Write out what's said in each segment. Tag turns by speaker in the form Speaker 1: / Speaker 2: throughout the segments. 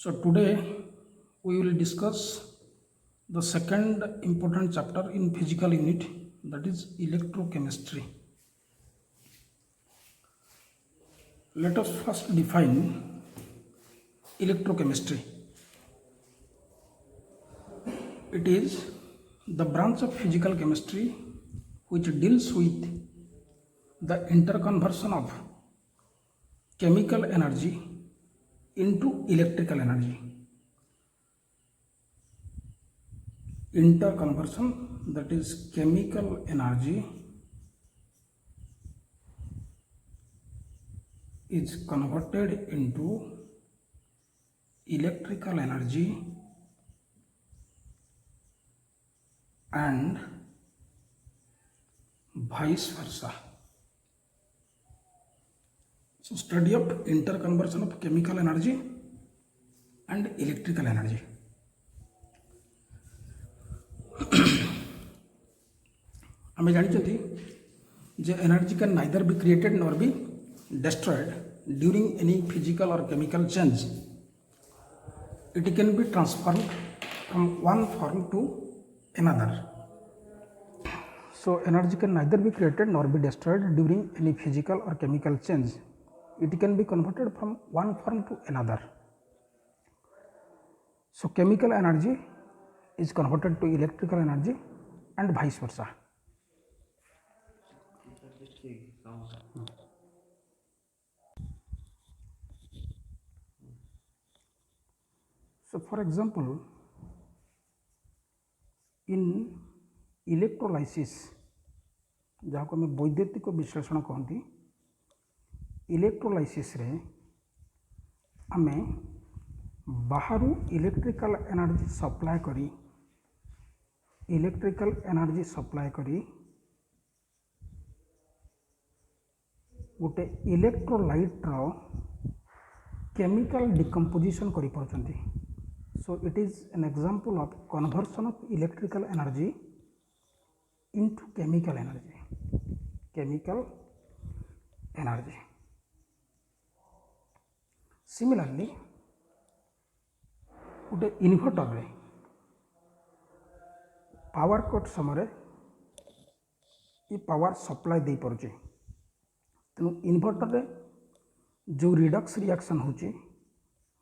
Speaker 1: So today we will discuss the second important chapter in physical unit, that is electrochemistry. Let us first define electrochemistry. It is the branch of physical chemistry which deals with the interconversion of chemical energy into electrical energy. Interconversion, that is chemical energy is converted into electrical energy and vice versa. So study of interconversion of chemical energy and electrical energy. आम जानते जे energy can neither be created nor be destroyed during any physical or chemical change. It can be transformed from one form to another. So energy can neither be created nor be destroyed during any physical or chemical change. It can be converted from one form to another. So chemical energy is converted to electrical energy and vice versa. So for example, in electrolysis, जहाँ को हमें वैद्युतिक विश्लेषण कहती, electrolysis रे आमे Bahru electrical energy supply करी गोटे electrolyte रो केमिकल डिकम्पोजिशन करि पारछंती. So it is an example of conversion of electrical energy into chemical energy. Similarly, गोटे इन्वर्टर रे पावर कट समय ये पावर सप्लाई दे पारुचे. तेणु इन्वर्टर रे जो रिडक्स रिएक्शन होची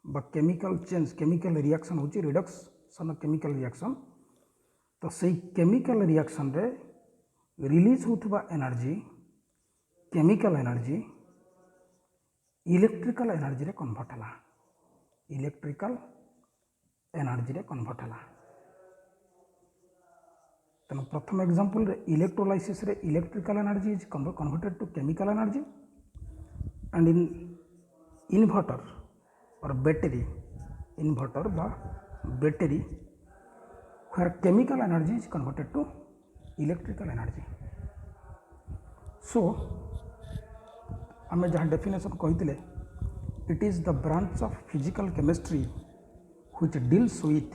Speaker 1: बा केमिकल चेंज केमिकल रिएक्शन होची रिडक्शन केमिकल रिएक्शन, तो सही केमिकल रिएक्शन रे रिलीज होथबा energy chemical energy electrical energy रे कन्वर्ट हला. तेणु प्रथम एग्जांपल रे इलेक्ट्रोलाइसिस रे electrical energy is converted to chemical energy, and in inverter or battery, inverter বা battery, where chemical energy is converted to electrical energy. So आमे जहाँ definition कहिथिले, it is the branch of physical chemistry which deals with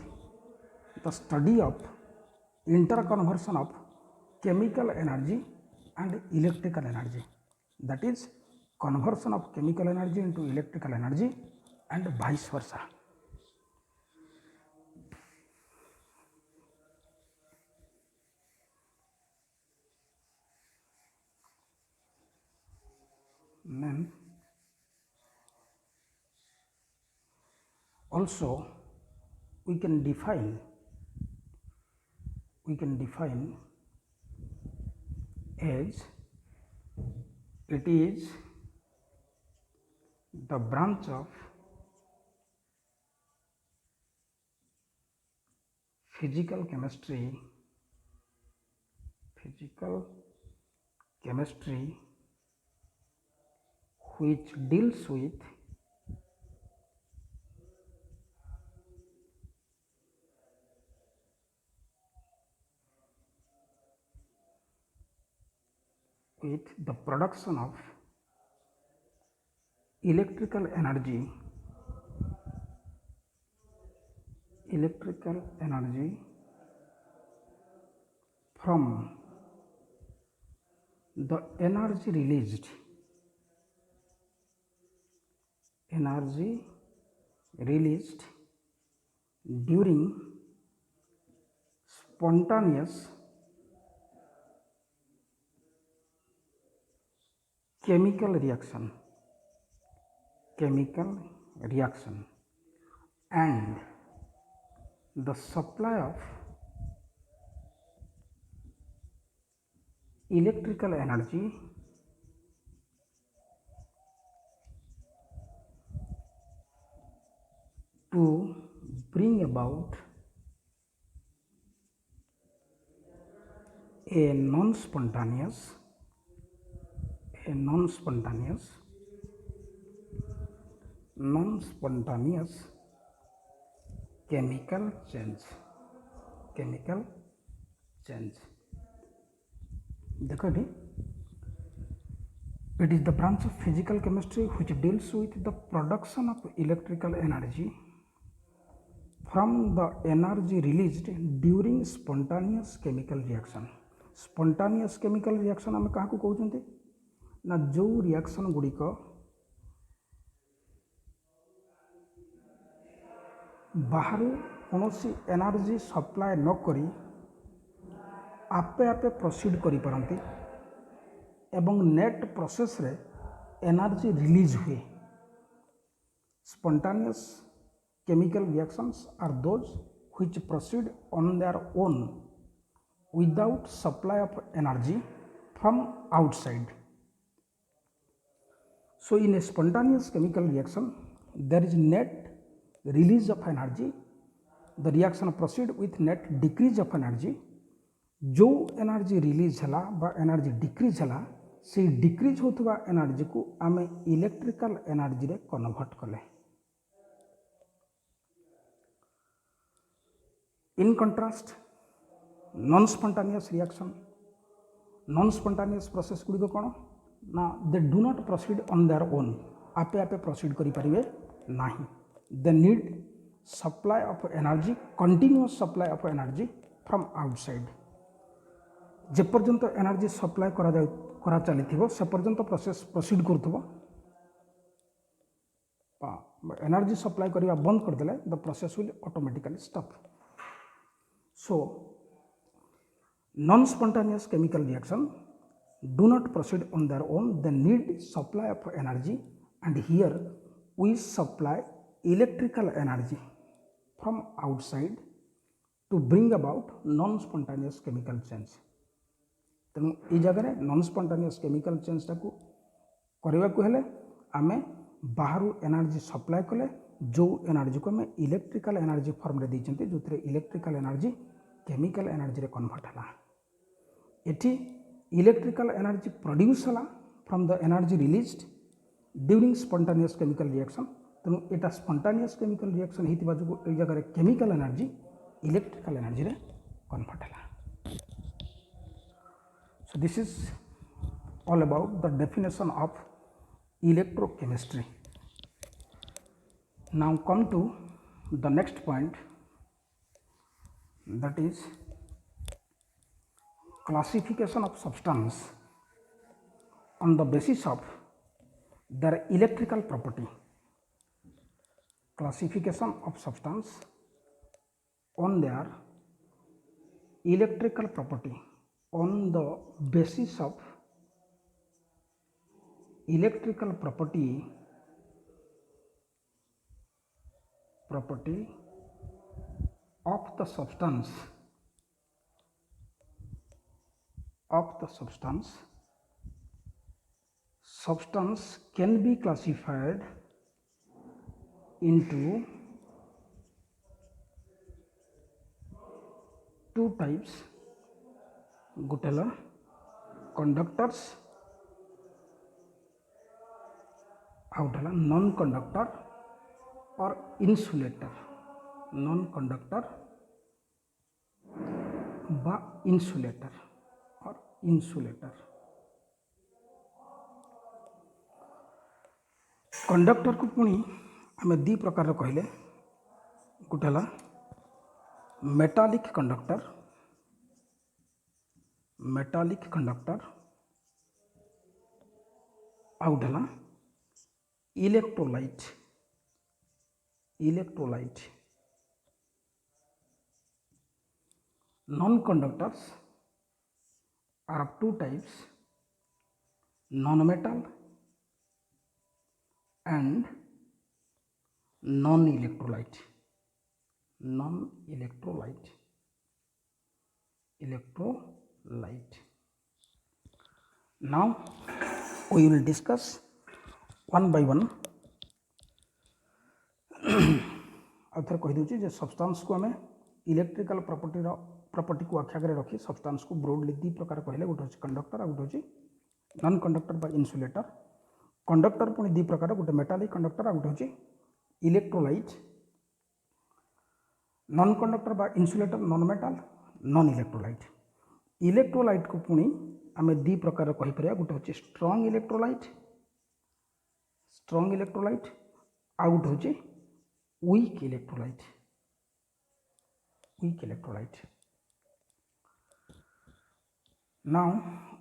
Speaker 1: the study of interconversion of chemical energy and electrical energy, that is conversion of chemical energy into electrical energy and vice versa. Then also we can define as it is the branch of physical chemistry which deals with the production of electrical energy from the energy released during spontaneous chemical reaction and the supply of electrical energy to bring about a non-spontaneous chemical change देखो ये it is the branch of physical chemistry which deals with the production of electrical energy from the energy released during spontaneous chemical reaction. Spontaneous chemical reaction आम क्या कहते ना जो reaction गुड़िक बाहर कौन energy supply न करी आपे आपे प्रोसीड करि पारंती एवं नेट प्रोसेस रे एनर्जी रिलीज हुए. Spontaneous chemical reactions are those which proceed on their own without supply of energy from outside. So in a spontaneous chemical reaction there is net release of energy. The reaction proceed with net decrease of energy. जो energy release है बा energy decrease है से decrease होता energy को आम electrical energy रे convert कले. In contrast non spontaneous reaction non spontaneous process गुड़िक कौन ना they do not proceed on their own आपे आपे प्रोसीड करि परिबे नाही. They need supply of energy continuous supply of energy from outside. जेपर्यंत एनर्जी सप्लाई करा चली से पर्यंत प्रोसेस प्रोसीड करुव एनर्जी सप्लाई करवा बंद करदे the process will automatically stop. So non spontaneous chemical reaction do not proceed on their own. They need supply of energy and here we supply electrical energy from outside to bring about non spontaneous chemical change. तेणु ये जगह non spontaneous chemical चेंजटा को करने को हेले आमे बाहर energy supply कले जो एनर्जी को आम इलेक्ट्रिकल एनर्जी फॉर्म रे देइचंती जो इलेक्ट्रिकल एनर्जी केमिकल एनर्जी रे कन्वर्ट हला. एठी इलेक्ट्रिकल एनर्जी प्रोड्यूस हला from the energy released during spontaneous chemical reaction. तेणु एटा स्पॉन्टानियस केमिकल रिएक्शन हेतिबा जो ए जगह केमिकल एनर्जी इलेक्ट्रिकल एनर्जी रे कन्वर्ट हला. So this is all about the definition of electrochemistry. Now come to the next point, that is classification of substance on the basis of their electrical property. Classification of substance on their electrical property on the basis of electrical property of the substance can be classified into two types. गोटेला conductors आउटला non conductor और insulator. Non conductor बा insulator और insulator. Conductor को पुणी आम दी प्रकार कहले गोटेला मेटालिक कंडक्टर आउटला electrolyte. Non-conductors are of two types, non-metal and non-electrolyte. Non-electrolyte. Electrolyte. Now we will discuss one by one. ଆଉ ଥରେ କହିଦେଉଛି ଯେ ସବଷ୍ଟାନ୍ସକୁ ଆମେ ଇଲେକ୍ଟ୍ରିକାଲ ପ୍ରପର୍ଟି को आख्या करे रखी सब्सटेंस को ब्रोडली दी प्रकार कहले गोटे होची कंडक्टर आ गोटे होची नॉन कंडक्टर बा इन्सुलेटर कंडक्टर पुणी दी प्रकार गोटे मेटालिक कंडक्टर आ गोटे होची इलेक्ट्रोलाइट नॉन कंडक्टर बा insulator non metal non electrolyte electrolyte को पुणी आमे दी प्रकार कहि परिया गोटे होची स्ट्रांग इलेक्ट्रोलाइट आ गोटे होची weak electrolyte Now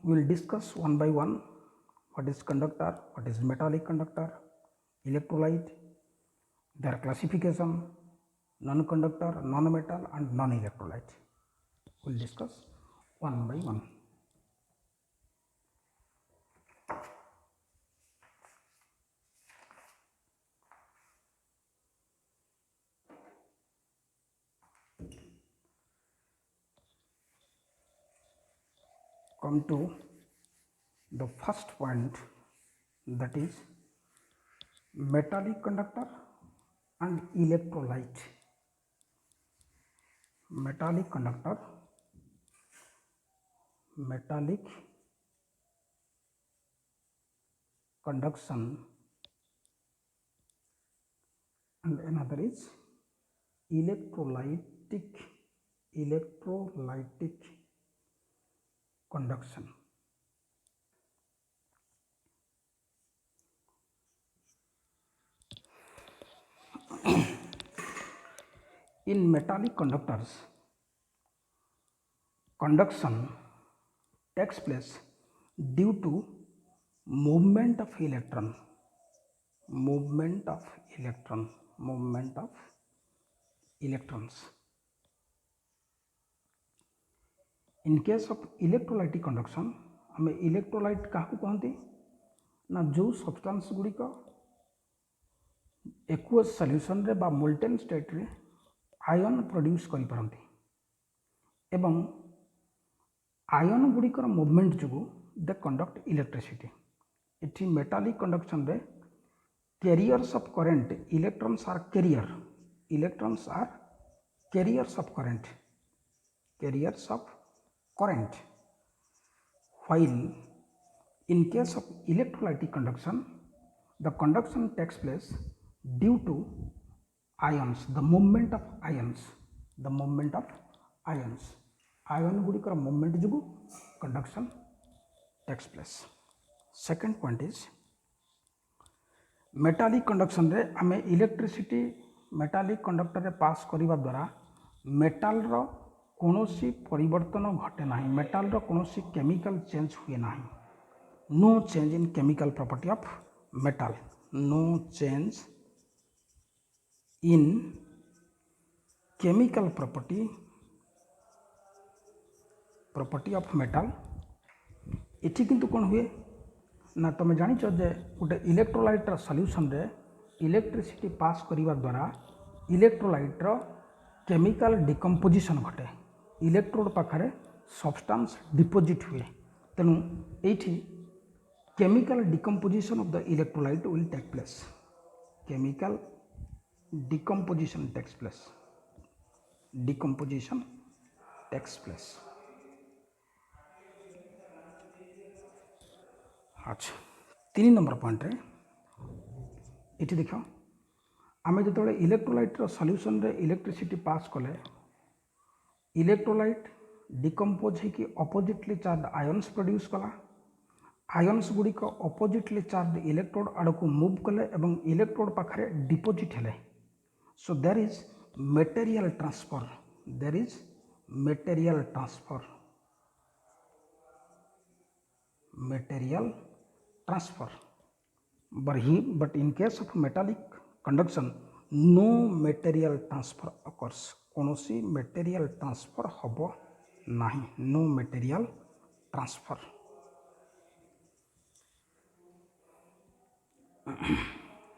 Speaker 1: we will discuss one by one what is conductor, what is metallic conductor, electrolyte, their classification, non-conductor, non-metal and non-electrolyte. We will discuss one by one. Come to the first point, that is metallic conductor and electrolyte. Metallic conductor, metallic conduction, and another is electrolytic conduction. In metallic conductors, conduction takes place due to movement of electrons. In case of electrolytic conduction, हमें electrolyte क्या कहते ना जो substance गुड़िक aqueous solution रे बा molten state रे ion produce करि पारंती एवं आयन गुड़िकर मूवमेंट जो दे कंडक्ट इलेक्ट्रिसिटी इटी मेटालिक कंडक्शन रे carriers of current electrons are carriers of current, while in case of electrolytic conduction the conduction takes place due to ions, the movement of ions ion गुड़िकर movement जो conduction takes place. Second point is metallic conduction रे आमे electricity metallic conductor रे पास करिबा द्वारा metal रो कौनसी परिवर्तन घटे ना मेटाल रो कौनसी केमिकल चेंज हुए ना no change in chemical property of metal no change in chemical property of metal इठी किंतु कौन हुए ना तुम जानिच जे गोटे इलेक्ट्रोलाइट सॉल्यूशन रे इलेक्ट्रिसिटी पास करिवा द्वारा इलेक्ट्रोलाइट रो केमिकल डिकम्पोजिशन घटे इलेक्ट्रोड पाखरे सब्सटेंस डिपोजिट हुए तेणु एठी chemical decomposition of the electrolyte will take place chemical decomposition takes place अच्छा 3 नंबर पॉइंट रे एठी देख आमे जो इलेक्ट्रोलाइट सॉल्यूशन रे इलेक्ट्रिसिटी पास कले इलेक्ट्रोलाइट डिकम्पोज होकि अपोजिटली चार्ज आयन्स प्रोड्यूस कला आयन्स गुड़िक अपोजिटली चार्ज इलेक्ट्रोड आड़ को मूव कले एवं इलेक्ट्रोड पाखरे डिपोजिट हेले so there is material transfer but in case of metallic conduction no material transfer occurs कौन सी मेटेरियल ट्रांसफर हम नहीं, no material transfer.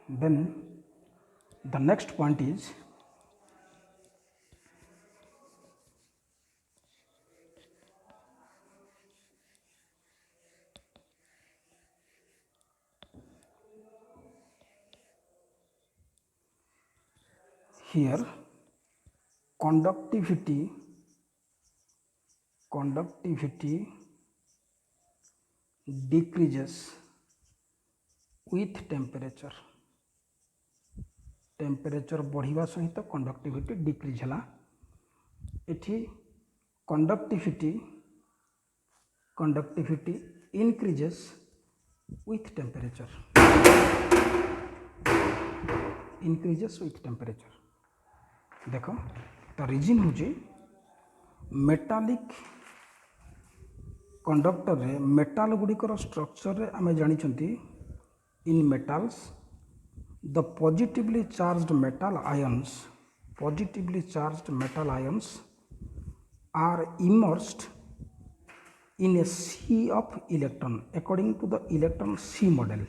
Speaker 1: Then the next point is here conductivity decreases with temperature। Temperature बढ़िया सहित conductivity decrease है। एठी conductivity increases with temperature. देख तो reason हूँ मेटालिक कंडक्टर रे मेटाल गुड़िकर स्ट्रक्चर रे आमे जानिछंती इन मेटाल्स the positively charged metal ions are immersed in a sea of electron according to the electron sea model।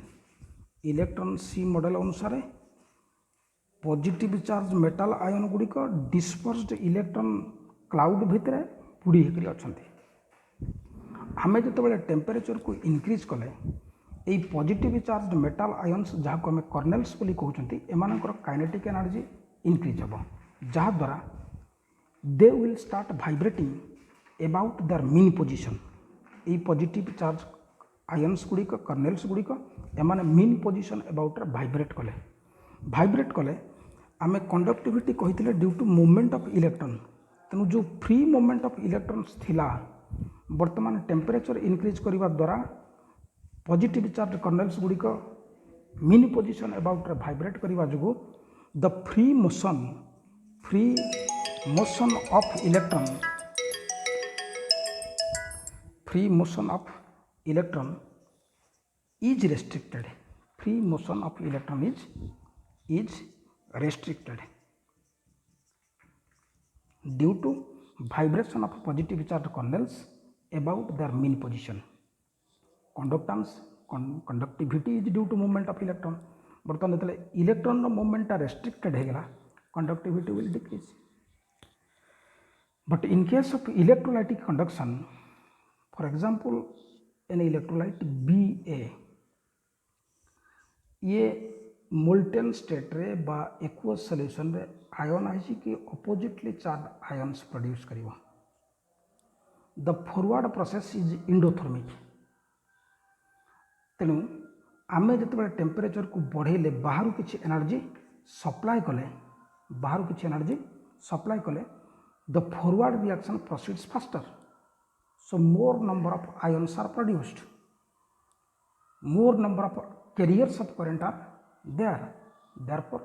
Speaker 1: अनुसार पॉजिटिव चार्ज मेटाल आयन गुड़िक dispersed electron cloud भितर बुड़ी होकर अच्छा। आम जो टेम्परेचर को इनक्रीज कले यही पॉजिटिव चार्ज मेटाल आयन्स जहाँ को आम कर्नेल्स बोली कहते एमानकर काइनेटिक एनर्जी इनक्रीज हम जहाँद्वारा they will start vibrating about their mean position. यही पॉजिटिव चार्ज आयन्स गुड़िक कर्नेल्स गुड़िक एमाने मीन पोजिशन अबाउट भाइब्रेट कले आम कंडक्टिविटी कही due to movement of electron. तेणु जो फ्री मूवमेंट ऑफ इलेक्ट्रॉन्स थिला वर्तमान टेम्परेचर इनक्रीज करने द्वारा पॉजिटिव चार्ज कर्नेल्स गुड़िक मीन पोजिशन अबाउट भाइब्रेट करने जो the free motion of electron is restricted. Free motion of electron is restricted due to vibration of positive charge kernels about their mean position। conductivity is due to movement of electron। बर्तमान जो electron movement restricted होगा conductivity will decrease. But in case of electrolytic conduction for example an electrolyte BA ये molten state रे बा aqueous solution रे ionize की oppositely charge ions produce करिवो। The forward process is endothermic. तेणु आमे जतबे टेम्परेचर को बढ़ेले बाहर किछि एनर्जी सप्लाई कले the forward reaction proceeds faster. So more number of ions are produced, more number of carriers of current are there, therefore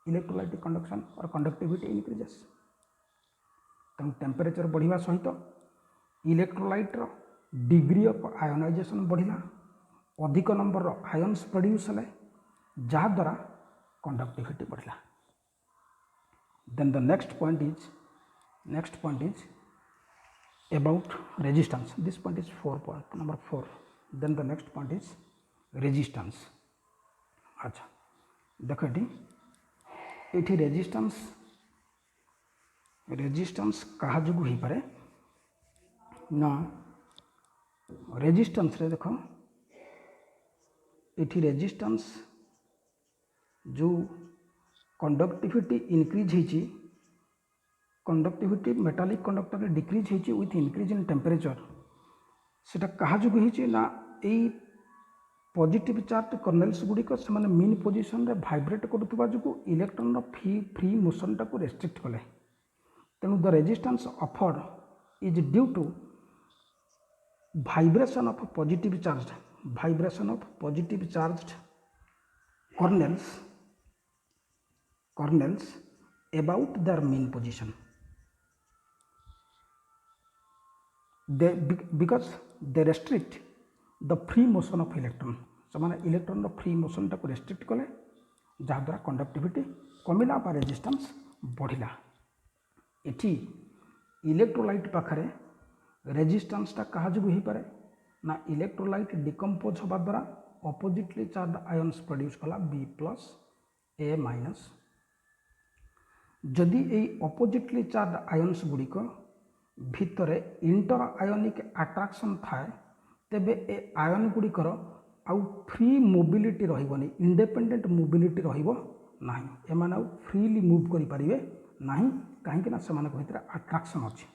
Speaker 1: electrolytic conduction or conductivity increases। तेणु temperature बढ़िया सहित इलेक्ट्रोलाइट डिग्री ऑफ आयोनाइजेशन बढ़िला, अधिक number ions produce हेले जहाँद्वारा conductivity बढ़िला। Then the next point is about resistance. This point is number 4। Then the next point is resistance. अच्छा देख ये रेजिस्टेंस क्या जो हो पारे ना रेजिस्टेंस रे देख ये रेजिस्टेंस जो कंडक्टिविटी इनक्रीज होती कंडक्टिविटी मेटालिक कंडक्टर डिक्रीज होती विथ इनक्रीज इन टेम्परेचर सेटा क्या जो होती ना यही पॉजिटिव चार्ज कर्नेल्स गुड़िक से मीन पोजिशन रे भाइब्रेट करुवा जो इलेक्ट्रॉन फ्री मोशन टाक रेस्ट्रिक्ट कले। तेणु the resistance offered is due to vibration of positive charge kernels about their mean position. Because they restrict the free motion of electron. से electron free motion टाक restrict कले जहाँद्वारा conductivity कमिला बा resistance बढ़िला। एठी electrolyte पाखरे रेजिस्टेंसटा क्या जो हो पारे ना इलेक्ट्रोलाइट डिकम्पोज होगा द्वारा अपोजिटली चार्ज आयन्स प्रोड्यूस कला बी प्लस ए माइनस जदि ये अपोजिटली चार्ज आयन्स गुड़िक भितर इंटर आयोनिक अट्राक्शन थाए तेबे ए आयन गुड़िकर आउ फ्री मोबिलिटी रहिबनी इंडिपेंडेंट मोबिलिटी रहिबो नाही एमाने आउ फ्रीली मूव करि परिबे नाही काहे कि ना सेमानक भितर अट्राक्शन अछि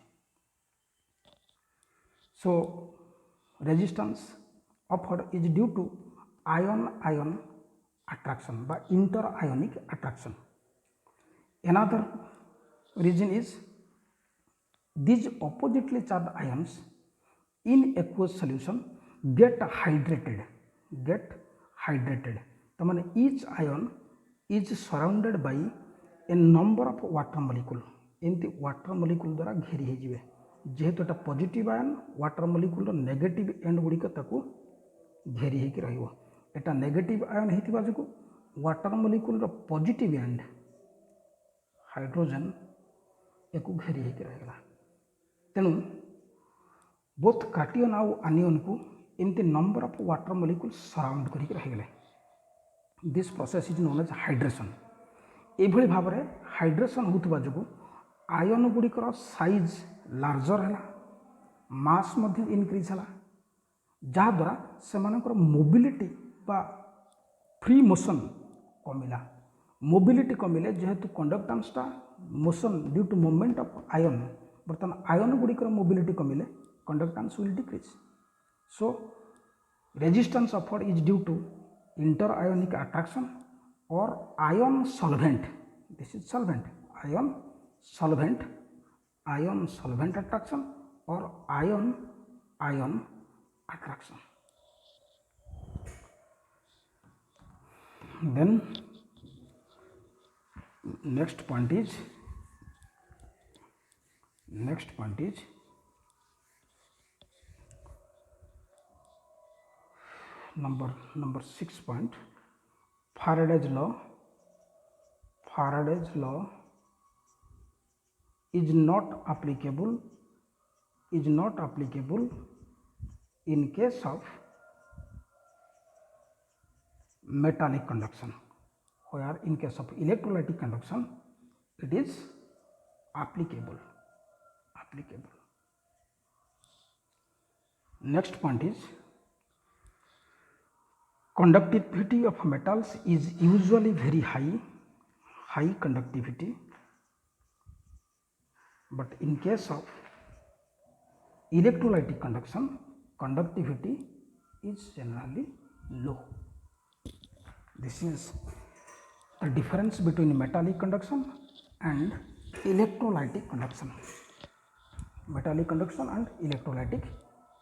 Speaker 1: so resistance offered is due to ion ion attraction by inter-ionic attraction. Another reason is these oppositely charged ions in aqueous solution get hydrated. तो माने each ion is surrounded by a number of water molecule. एमती water molecule द्वारा घेरी हो जिवे जेहेतु एटा positive ion water molecule negative end गुड़िक ताकू घेरी होकर रहिबो एटा नेगेटिव आयन होइतिबा जको वाटर मोलिकुल रो पॉजिटिव एंड हाइड्रोजन एको घेरी होकर रहगला तेणु बोथ काटियन आउ आनियन को एमती number of water molecule surround करिक रहगले this process is known as hydration एभली भाव में हाइड्रेशन होतिबा जको आयन गुड़िकर साइज लार्जर है मास मध्य इनक्रीज है जहाद्वारा से मोबिलिटी बा फ्री मोशन कमिला मोबिलिटी कमिले जेहेतु कंडक्टेंसटा motion due to movement of ion बर्तमान आयन गुड़िकर मोबिलिटी कमिले conductance will decrease so resistance offered is due to interionic attraction और ion solvent this is solvent ion solvent attraction और ion attraction. Then next point is number 6 point Faraday's law is not applicable in case of metallic conduction, where in case of electrolytic conduction it is applicable. Next point is conductivity of metals is usually very high conductivity, but in case of electrolytic conduction conductivity is generally low. This is the difference between metallic conduction and electrolytic conduction. Metallic conduction and electrolytic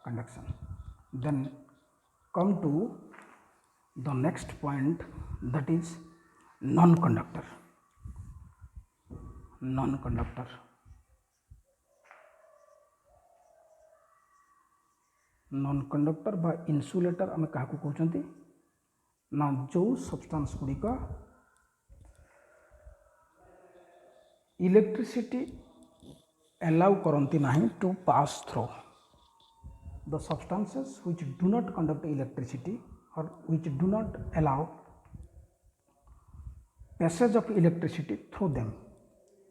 Speaker 1: conduction. Then come to the next point, that is non-conductor. Non conductor बा insulator आम क्या कहते ना जो substance गुड़िक electricity allow करती ना to pass through the substances which do not conduct electricity और which do not allow passage of electricity through them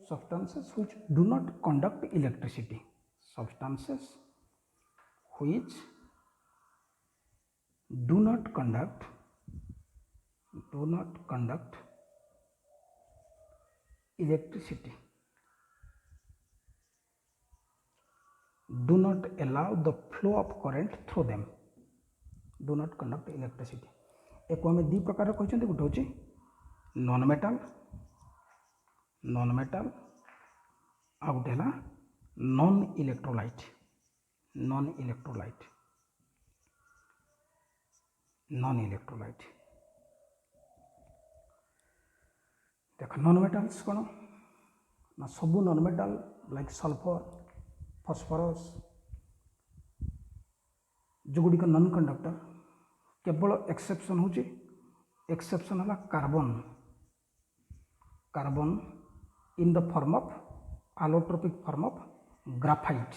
Speaker 1: substances which do not conduct electricity substances which do not conduct electricity do not allow the flow of current through them do not conduct electricity एको आम दी प्रकार कहते गोटे हूँ non metal आ गोटे है non electrolyte देख non मेटाल्स कौन ना सबू non metal like sulphur phosphorus जो गुड़िक नॉन कंडक्टर केवल एक्सेप्शन हूँ एक्सेप्शन है carbon in the form of allotropic form of graphite,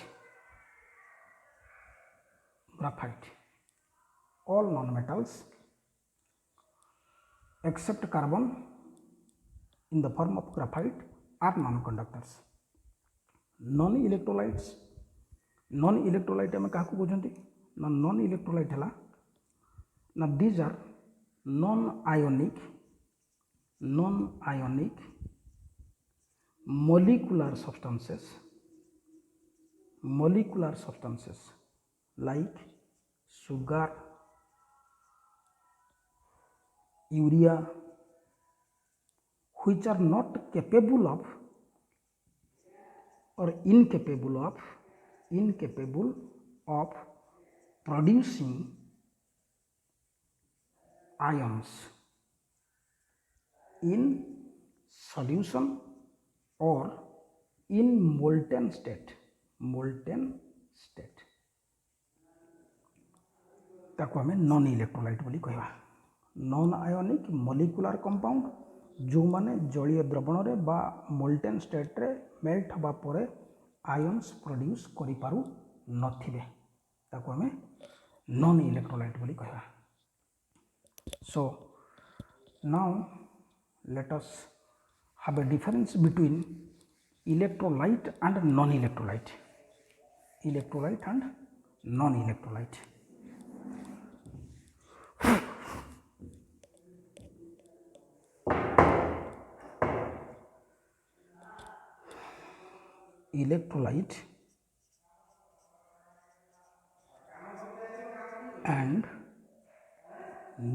Speaker 1: all non-metals except carbon in the form of graphite are non-conductors. Non-electrolytes आम क्या कहते ना non-electrolyte है ना these are non-ionic molecular substances like sugar, urea, which are not capable of or incapable of producing ions in solution or in molten state ताको आम non electrolyte बोली कहवा। नॉन आयोनिक मॉलिक्यूलर कंपाउंड जो माने जलीय द्रवण रे बा मोल्टेन स्टेट रे मेल्ट हवा परे आयन्स प्रोड्यूस करि पारु नथिबे ताको आम नॉन इलेक्ट्रोलाइट बोली कहवा। So now let us have a difference between electrolyte and non-electrolyte. Electrolyte and non-electrolyte. Electrolyte and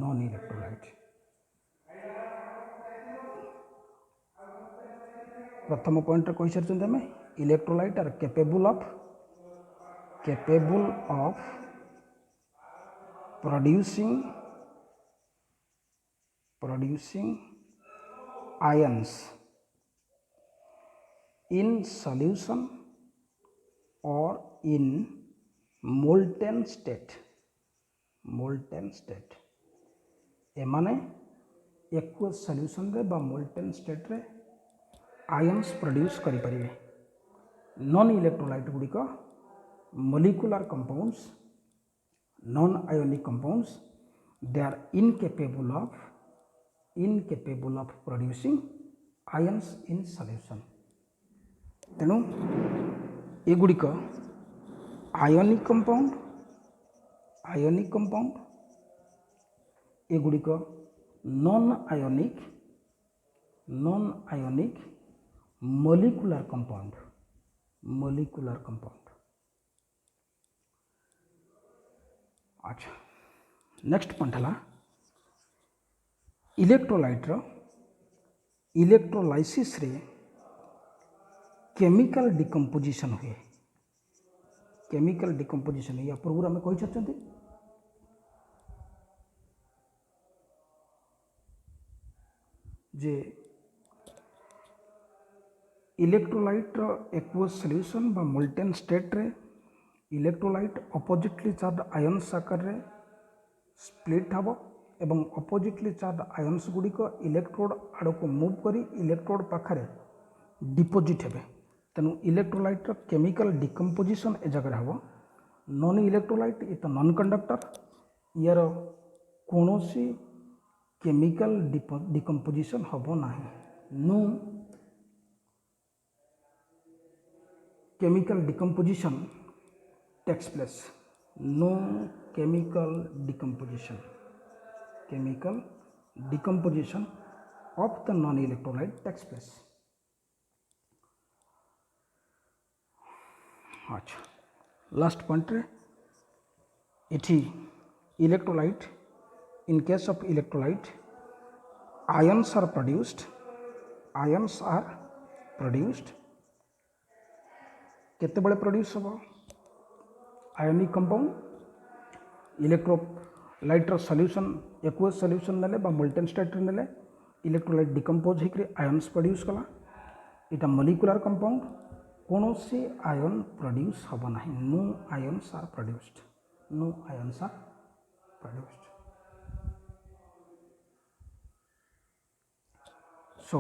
Speaker 1: non-electrolyte. प्रथम पॉइंट कही सारी आम electrolyte are capable of producing ions in solution or in molten state एमाने aqueous solution रे बा molten state रे ions produce करि परिबे। नॉन इलेक्ट्रोलाइट गुडिक molecular compounds non ionic compounds they are incapable of producing ions in solution. तेणु एगुड़िक ionic compound एगुड़िक नॉन आयोनिक मॉलिक्यूलर कंपाउंड। अच्छा नेक्स्ट पॉइंट है इलेक्ट्रोलाइट इलेक्ट्रोलाइसिस रे केमिकल डिकम्पोजिशन हुए। केमिकल डिकम्पोजिशन या पूर्व आम कही सारी जे इलेक्ट्रोलाइट एक्वस सॉल्यूशन बा मोल्टेन स्टेट रे इलेक्ट्रोलाइट अपोजिटली चार्ज आयन्स आकार रे स्प्लिट हम एवं अपोजिटली चार्ज आयन्स गुड़िक इलेक्ट्रोड आड़ को मूव करी इलेक्ट्रोड पाखरे डिपोजिट हेबे। तेणु इलेक्ट्रोलाइट केमिकल डिकम्पोजिशन ए जगह हम। नॉन इलेक्ट्रोलाइट इ तो नॉन कंडक्टर यार कौनसी केमिकल डिकम्पोजिशन हम ना। No chemical decomposition takes place. No chemical decomposition of the non-electrolyte takes place. अच्छा लास्ट पॉइंट रे इठी electrolyte in case of electrolyte ions are produced केते बड़े प्रोड्यूस हम ionic compound electrolyte solution aqueous solution नेले बा मोल्टेन स्टेट नेले electrolyte decompose होकर आयन्स प्रोड्यूस कला। इटा मॉलिक्यूलर कंपाउंड कौन सी आयन प्रोड्यूस हम ना। No ions are produced. So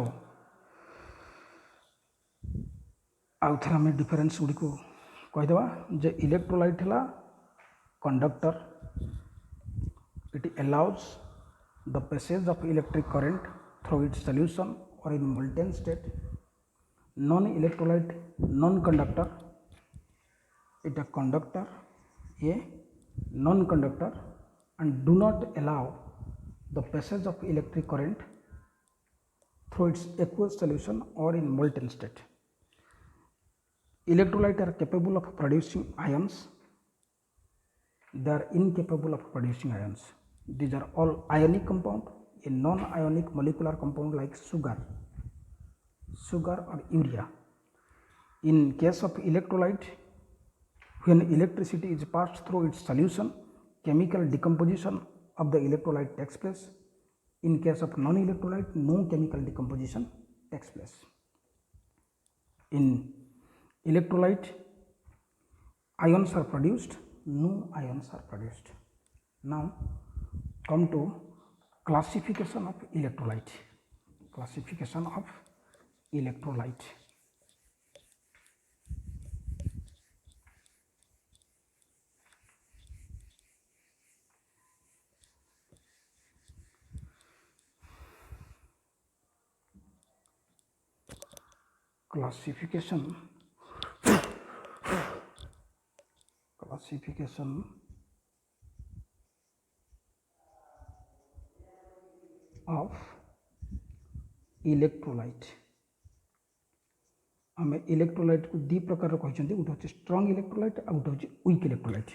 Speaker 1: आउ थे आम डिफरेन्स गुड़ी को कहीदेवा जे इलेक्ट्रोलाइट है conductor it allows the passage of electric current through its solution और in molten state non electrolyte non conductor it a conductor a non conductor and do not allow the passage of electric current through its aqueous solution or in molten state. Electrolyte are capable of producing ions, they are incapable of producing ions. These are all ionic compound. A non ionic molecular compound like sugar or urea. In case of electrolyte, when electricity is passed through its solution, chemical decomposition of the electrolyte takes place. In case of non-electrolyte, no chemical decomposition takes place. In electrolyte, ions are produced, no ions are produced. Now, come to classification of electrolyte. Classification of electrolyte. Classification of electrolyte. आम electrolyte को दी प्रकार कहते गोटे हूँ स्ट्रंग electrolyte आ गोटे हूँ weak electrolyte.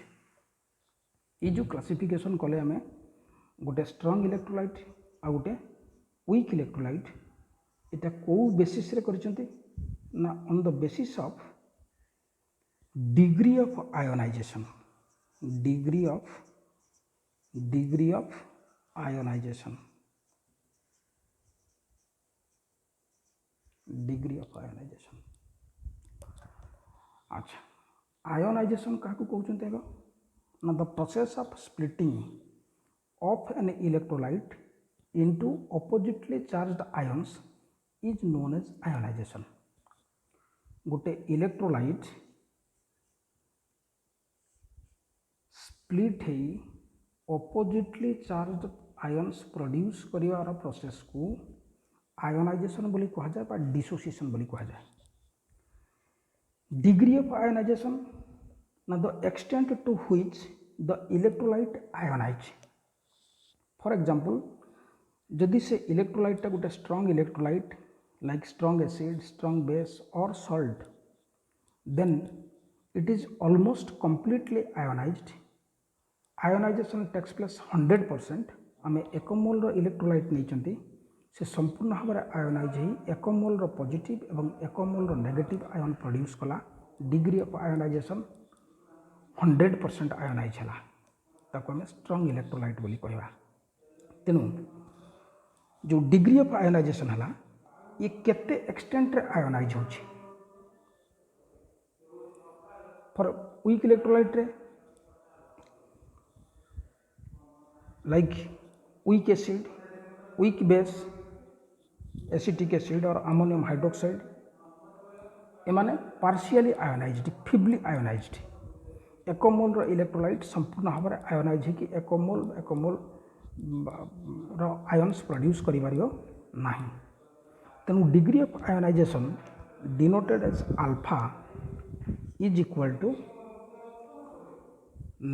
Speaker 1: ये जो क्लासिफिकेशन कले आम गोटे स्ट्रंग इलेक्ट्रोलाइट आ गोटे वीक इलेक्ट्रोलाइट इटा कौ बेसिस रे करछन्ते ना on the basis of degree of ionization. Degree of ionization. Degree of ionization. अच्छा, आयोनाइजेशन क्या कहते हैं ना the process of splitting of an electrolyte into oppositely charged ions is known as ionization. गोटे इलेक्ट्रोलाइट स्प्लिट है ऑपोजिटली चार्ज्ड आयन्स प्रोड्यूस करिवार प्रोसेस को आयोनाइजेशन बोली कहा जाए बा डिसोसिएशन बोली कहा जाए। डिग्री ऑफ आयोनाइजेशन ना the extent to which the electrolyte ionize. For example जदि से इलेक्ट्रोलाइट गोटे strong electrolyte like strong acid strong base और salt then it is almost completely ionized. Ionization takes place 100%। आम एक मोल इलेक्ट्रोलाइट नहीं से संपूर्ण भाव में आयोनाइज हो एक मोल पॉजिटिव एवं एक मोल नेगेटिव आयन प्रोड्यूस कला। डिग्री ऑफ आयोनाइजेशन 100% आयोनाइज है ताको आम स्ट्रॉन्ग इलेक्ट्रोलाइट बोली कहवा। तेणु जो डिग्री ऑफ आयोनाइजेशन है ये केते एक्सटेंट रे आयोनाइज हो। फॉर वीक इलेक्ट्रोलाइट रे like weak acid weak base acetic acid और अमोनियम हाइड्रोक्साइड एमाने पार्शियली आयोनाइज्ड फिबली आयोनाइज्ड। एक मोल इलेक्ट्रोलाइट संपूर्ण भाव में आयोनाइज हो एक मोल आयन्स प्रोड्यूस करि पारिबो नाही। तेणु degree of ionisation denoted as alpha is equal to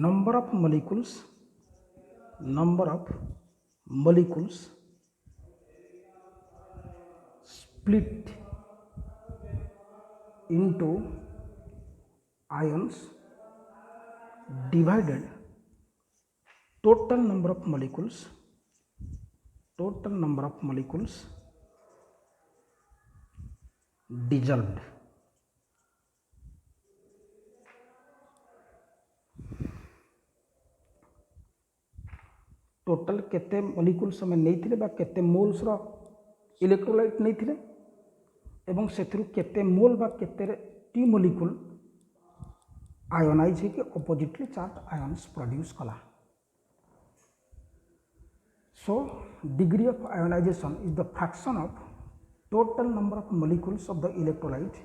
Speaker 1: number of molecules split into ions divided total number of molecules dissolved। Total केते मॉलिक्यूल्स हमें नहीं थिले बा केते मोल्स रो इलेक्ट्रोलाइट नहीं थिले एवं सेथिरु केते मोल बा केते टी मॉलिक्यूल आयोनाइज है ऑपोजिटली चार्ज आयन्स प्रोड्यूस कला। So degree of ionisation is the fraction of total number of molecules of the electrolyte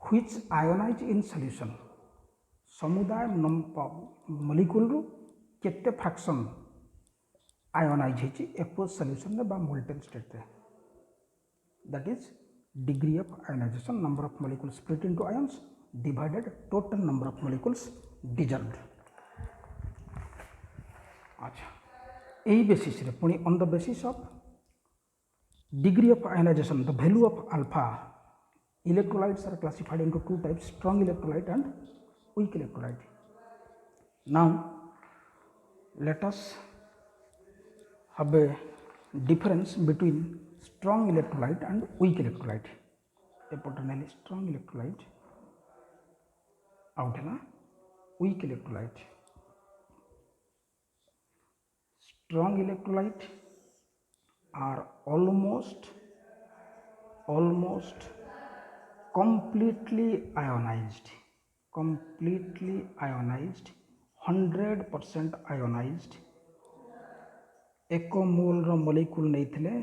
Speaker 1: which ionize in solution समुदाय मॉलिक्यूल रु केते फ्रैक्शन आयोनाइज होची एक्वस सॉल्यूशन में बा मोल्टेन स्टेट रे that is degree of ionisation number of molecules split into ions divided total number of molecules dissolved. अच्छा यही basis रे पुणी on the basis of degree of ionization the value of alpha electrolytes are classified into two types strong electrolyte and weak electrolyte. Now let us have a difference between strong electrolyte and weak electrolyte. Importantly strong electrolyte out है ना weak electrolyte. Strong electrolyte are almost completely ionized 100% ionized एक मोल रो molecule नहीं थिले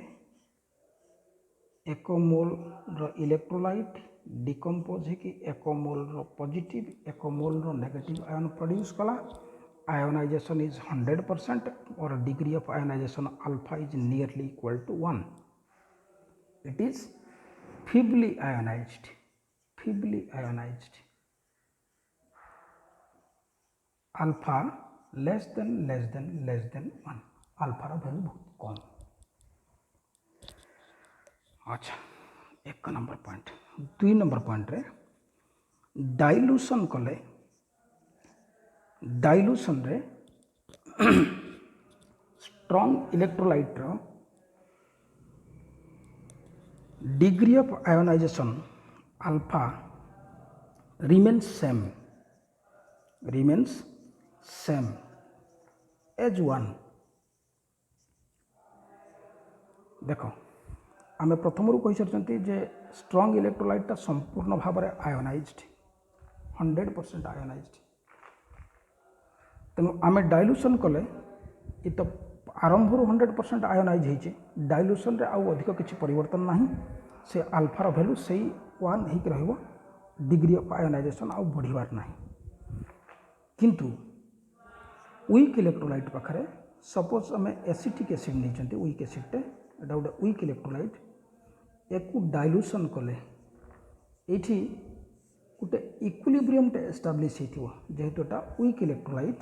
Speaker 1: एक मोल रो electrolyte decompose है कि एक मोल रो positive एक मोल रो नेगेटिव आयन प्रोड्यूस कला ionization is 100% or degree of ionization alpha is nearly equal to 1. It is feebly ionized alpha less than 1 alpha रा वैल्यू बहुत कम। अच्छा एक नंबर पॉइंट 2 नंबर पॉइंट रे डाइल्यूशन कले डाइल्यूशन रे स्ट्रॉन्ग इलेक्ट्रोलाइट रो degree of ionisation alpha remains same as 1। देख आम प्रथम कही सारी जे स्ट्रॉन्ग इलेक्ट्रोलाइटा संपूर्ण भाव में आयोनाइज्ड 100% आयोनाइज्ड तेणु आम डाइल्यूशन कले ये तो आरंभ 100% आयोनाइज होती डाइल्यूशन रे आउ अधिक किसी परिवर्तन नहीं से आल्फार वैल्यू से 1 ही रहिबो डिग्री ऑफ आयोनाइजेशन आउ बढ़िबार नहीं किंतु वीक इलेक्ट्रोलाइट पाखरे सपोज आम एसिटिक एसिड नहीं वीक एसिड एटा गोटे वीक इलेक्ट्रोलाइट एक डाइल्यूशन कले ये गोटे इक्विलिब्रियम एस्टाब्लिश हो जेहेतु एटा वीक इलेक्ट्रोलाइट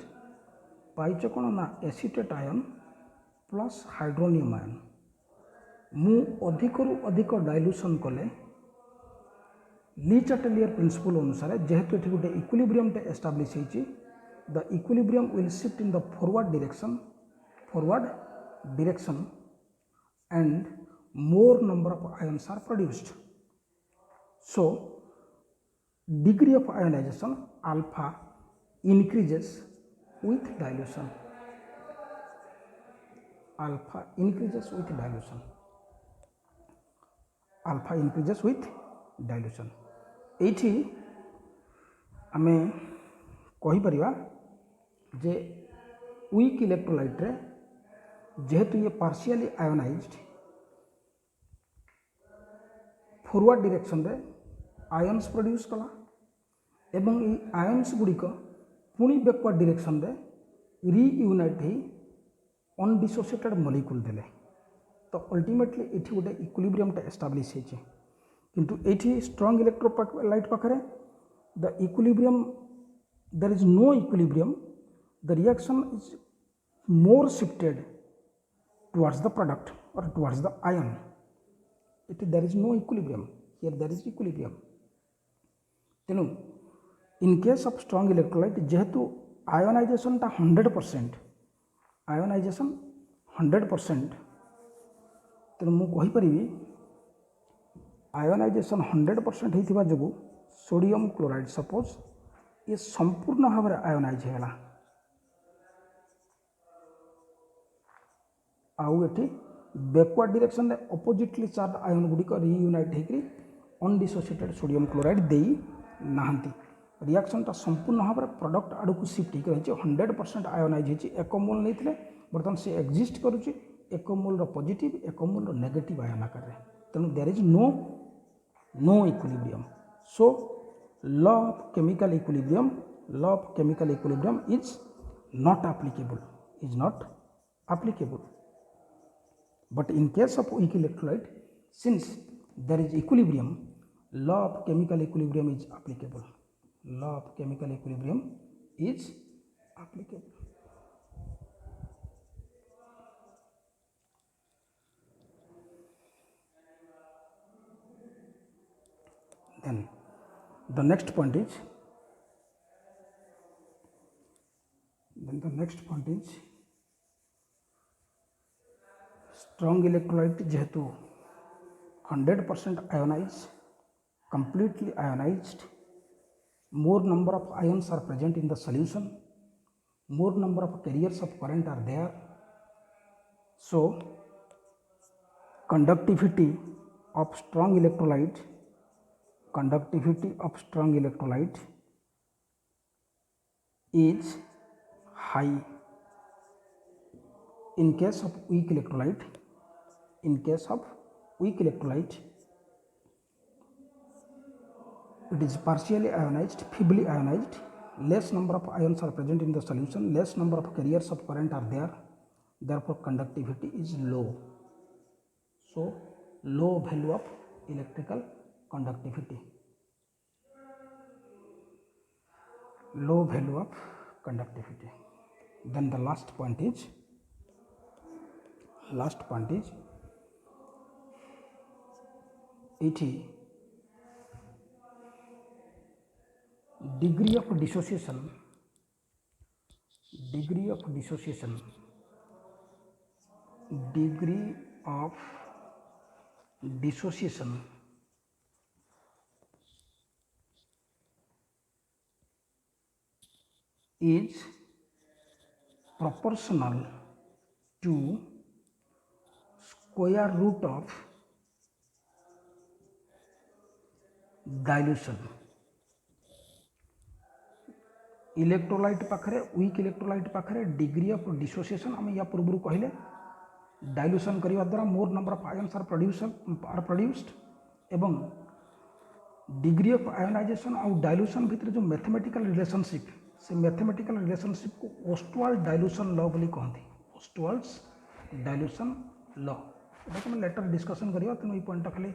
Speaker 1: पाइच कौन ना acetate ion plus hydronium ion मु अधिक रु अधिक डाइल्यूशन कले ली चार्टेलियर प्रिंसिपल अनुसार जेहेतु ये गोटे इक्विलिब्रियम एस्टाब्लिश होती the equilibrium will shift in the forward direction and more number of ions are produced so degree of ionization alpha increases with dilution alpha increases with dilution एठी आमे कहि परिबा जे week electrolyte रे जेहेतु ये partially ionised forward direction रे ions produce कला एवं ये आयन्स गुड़िक पुणी बैकवर्ड डायरेक्शन रे रियूनाइट हो अनडिसोसिएटेड मॉलिक्यूल देले तो अल्टीमेटली ये गोटे इक्विलिब्रियम एस्टाब्लिश होती किंतु ये स्ट्रॉन्ग इलेक्ट्रोलाइट पाखरे the equilibrium there is no equilibrium the reaction is more shifted towards the product और towards the ion it there is no equilibrium here there is equilibrium तेणु in case of strong electrolyte जेहेतु ionization टा 100% ionization 100% तेणु मु कहि परिबी ionization 100% होइथिबा जगु सोडियम क्लोराइड सपोज ये संपूर्ण भाव में आयोनाइज होगा आउ एठी बैकवर्ड डायरेक्शन रे अपोजिटली चार्ज आयन गुड़िक रियूनाइट होकर अनडिसोसिएटेड सोडियम क्लोराइड देई नाहंती रिएक्शन टा संपूर्ण भाव में प्रोडक्ट आड़ को शिफ्ट होकर रही 100% आयोनाइज होती एक मोल नहीं बर्तमान से एक्जिस्ट करुच्ची एक मोल रो पॉजिटिव एक मोल रो नेगेटिव आयन आकार तेणु there is no equilibrium so law of chemical equilibrium is not applicable. But in case of weak electrolyte, since there is equilibrium, law of chemical equilibrium is applicable. Law of chemical equilibrium is applicable. Then the next point is strong electrolyte जेहेतु 100% ionized, completely ionized, more number of ions are present in the solution, more number of carriers of current are there, so conductivity of strong electrolyte is high. In case of weak electrolyte, it is partially ionized, feebly ionized, less number of ions are present in the solution, less number of carriers of current are there, therefore conductivity is low. So low value of electrical conductivity. Then the last point is it is degree of dissociation is proportional to square root of dilution. Electrolyte पाखरे weak electrolyte पाखरे degree of dissociation आम या पूर्व कहले dilution करने द्वारा more number of ions are produced एवं degree of ionisation और डाइल्यूशन भितर जो मैथमेटिकल रिलेशनशिप से मैथमेटिकल रिलेशनशिप को ओस्टवाल्ड डाइल्यूशन लॉ बोली कहते हैं. ओस्टवाल्ड्स डाइल्यूशन लॉ एटा हम लेटर डिस्कशन करिया तेणु ये पॉइंट खाली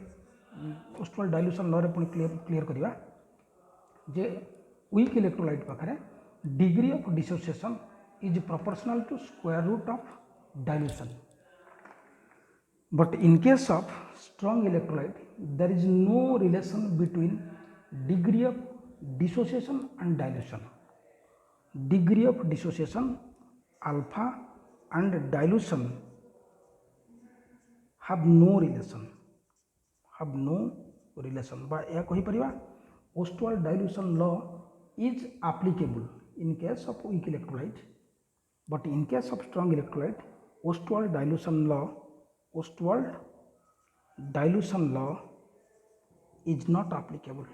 Speaker 1: ओस्टवाल्ड डाइल्यूशन लॉ रे पुणी क्लियर करिया जे weak electrolyte पाखरे degree of dissociation is proportional to square root of dilution. But in case of strong electrolyte, there is no relation between degree of dissociation and dilution. Degree of dissociation alpha and dilution have no relation. By या कहि परिबा Ostwald dilution law is applicable in case of weak electrolyte, but in case of strong electrolyte, Ostwald dilution law is not applicable.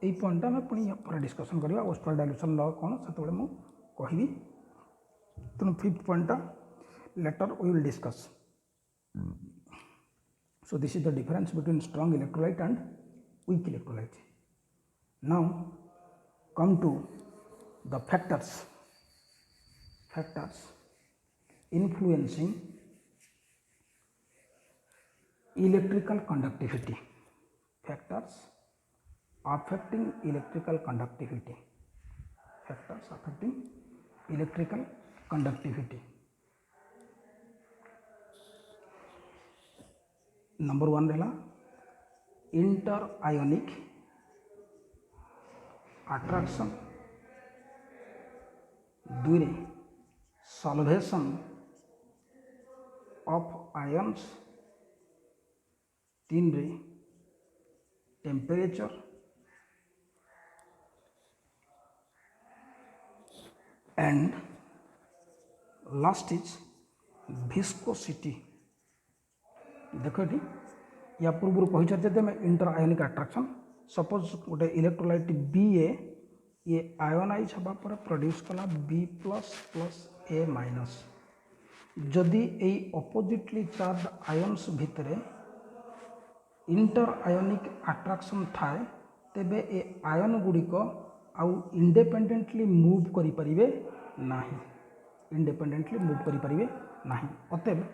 Speaker 1: এই পয়েন্টটা আমি পুଣି পরে ডিस्कशन करिया Ostwald dilution law कोन सेतबेले मु कहिबी. तेणु fifth पॉइंटटा later we will discuss. So this is the difference between strong electrolyte and weak electrolyte. Now come to the factors influencing electrical conductivity. Factors affecting electrical conductivity. Number 1 रहा inter ionic attraction, 2 रे solvation of ions, 3 रे temperature, and last is viscosity. देख या पूर्व कही चलते inter ionic attraction. Suppose गोटे electrolyte B ये आयोनाइज हवा पर प्रोड्यूस कला बी प्लस प्लस ए माइनस. जदि ए अपोजिटली चार्ज आयन्स भितर इंटर आयोनिक अट्राक्शन थाए तेबे ए आयन गुड़िक आउ इंडिपेंडेंटली मूव करि परिबे नाही, इंडिपेंडेंटली मूव करि परिबे नाही। अतएव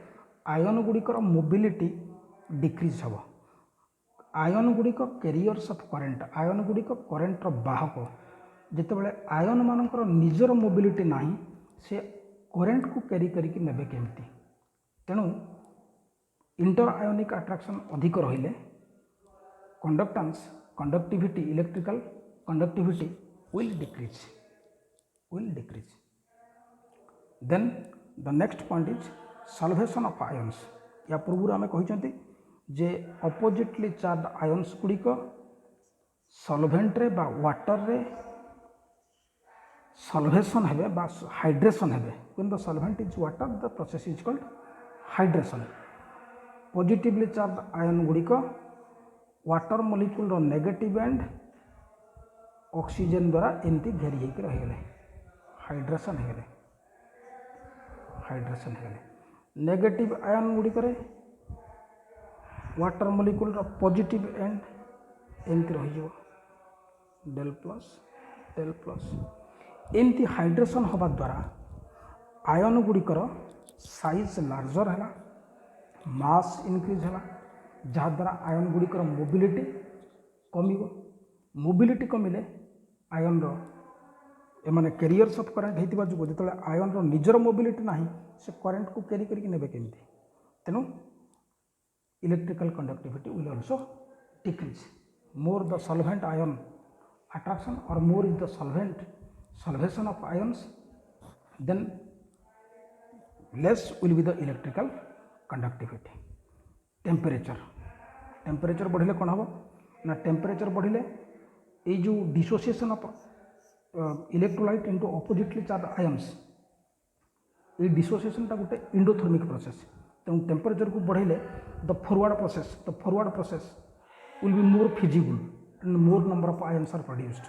Speaker 1: आयन गुड़िकर मोबिलिटी डिक्रीज हम। आयन गुड़िक कैरियर्स ऑफ करंट, आयन गुड़िक करंटर बाहक जितेबाला आयन मानकर निजर मोबिलिटी नाही से करंट को कैरी करिकी नेबे केमती। तेणु इंटर आयोनिक अट्राक्शन अधिक रहिले conductance conductivity electrical conductivity will decrease. Then the next point is solvation of ions. या पूर्व आम कही जे अपोजिटली चार्ज आयन्स गुड़िक सॉल्वेंट रे बा वाटर रे सॉल्वेशन हेबे बा हाइड्रेशन हेबे। When the solvent is water the process is called hydration. Positively charge ion गुड़िक वाटर मॉलिक्यूल रो नेगेटिव एंड ऑक्सीजन द्वारा एमती घेरी होकर रहीगले हाइड्रेशन हेगले। नेगेटिव आयन गुड़िक water molecule row positive and एमती रही डेल प्लस एमती हाइड्रेशन होबा द्वारा आयन गुड़िकर साइज लार्जर है, मास इनक्रीज है, जहाद्वारा आयन गुड़िकर मोबिलिटी कमिब। मोबिलिटी कमिले आयन एमाने कैरियर्स ऑफ करंट होता जो जो आयन निजर मोबिलिटी ना से करंट को कैरी करके नेबे केमती। तेणु electrical conductivity will also decrease. More the solvent ion attraction or more is the solvation of ions, then less will be the electrical conductivity. Temperature बढ़िले कौन हम ना टेम्परेचर बढ़िले ये जो dissociation of electrolyte into oppositely charge ions ये डिसोसिएशनटा गोटे इंडोथर्मिक प्रोसेस। तेणु टेम्परेचर को बढ़ाइले the forward process will be more feasible and more number of ions are produced.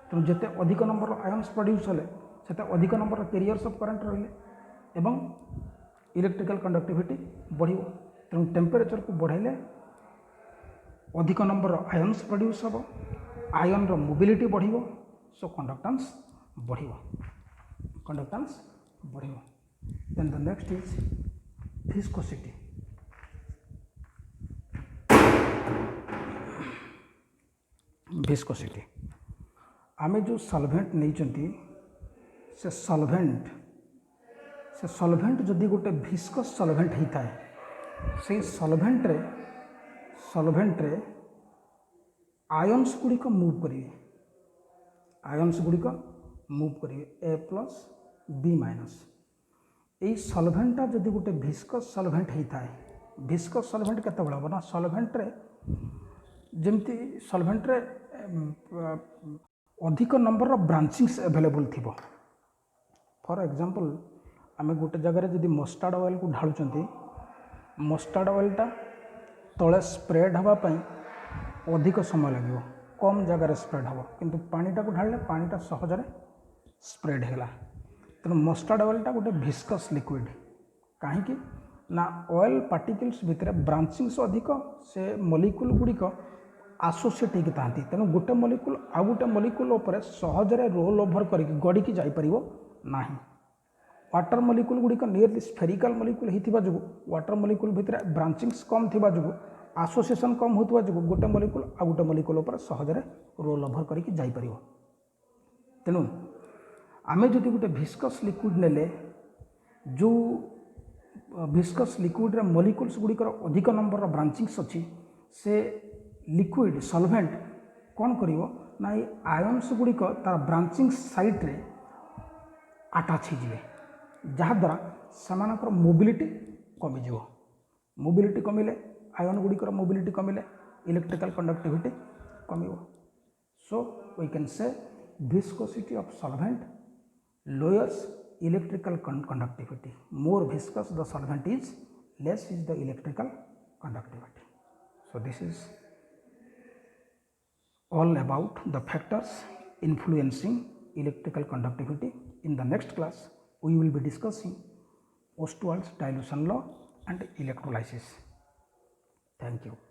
Speaker 1: तेणु जिते अधिक नंबर आयन्स प्रोड्यूस हेले से अधिक नंबर कैरियर्स ऑफ करंट रहिले एवं इलेक्ट्रिकल कंडक्टिविटी बढ़िबो। तेणु टेम्परेचर को बढ़ाइले अधिक नंबर आयन्स प्रोड्यूस हम, आयन रो मोबिलिटी बढ़िबो, सो कंडक्टेंस बढ़िबो। Then the next is viscosity. Viscosity आमे जो सॉल्वेंट नहीं से सॉल्वेंट जदि गोटे विस्कस सॉल्वेंट होता है से सॉल्वेंट रे आयन्स गुड़िक मूव करेंगे, ए प्लस बी माइनस। यही सॉल्वेंटा जदि गोटे विस्कस सॉल्वेंट होता है, विस्कस सॉल्वेंट केते बड़ा ना सॉल्वेंट रे जमती सॉल्वेंट रे अधिक नंबर ब्रांचिंग्स अवेलेबल थी। फॉर एग्जांपल आम गोटे जगह जदि मस्टार्ड ऑयल को ढालुंट, मस्टार्ड ऑयलटा तले स्प्रेड हाँपाई अधिक समय लगे, कम जगार स्प्रेड हम, किंतु पानीटा को ढाले पानीटा सहजरे स्प्रेड है। तेणु मस्टार्ड ऑयलटा गोटे विस्कस लिक्विड कहीं ना ऑयल पार्टिकल्स भितर ब्रांचिंग्स अधिक, से मॉलिक्यूल गुड़िक आसोसिएट होती था। तेणु गोटे मॉलिक्यूल आउ गोटे मॉलिक्यूल उपर सहजरे रोल ओवर करके गड़िकी जापर ना। वाटर मॉलिक्यूल गुड़िक नियरली स्फेरिकल मॉलिक्यूल होता जो वाटर मॉलिक्यूल भितर ब्रांचिंग्स कम थिबा जो आसोसिएशन कम होता जो गोटे मॉलिक्यूल आउ गोटे मॉलिक्यूल उपर सहजरे रोल ओवर करके जापर। तेणु आमे जदि गोटे विस्कस लिक्विड नेले जो विस्कस लिक्विड रे मॉलिक्यूल्स गुड़िकर अधिक नंबर ब्रांचिंग्स अच्छी से लिक्विड सॉल्वेंट कौन करिवो ना ये आयन्स गुड़िक तार ब्रांचिंग साइट रे अटैच होइजिवे, जहाद्वारा सेमानकर मोबिलिटी कमिजिव। मोबिलिटी कमिले आयन गुड़िकर मोबिलिटी कमिले इलेक्ट्रिकल कंडक्टिविटी कमिवो। So we can say viscosity of solvent lowers electrical conductivity. More viscous the solvent is, less is the electrical conductivity. So this is all about the factors influencing electrical conductivity. In the next class we will be discussing Ostwald's dilution law and electrolysis. Thank you.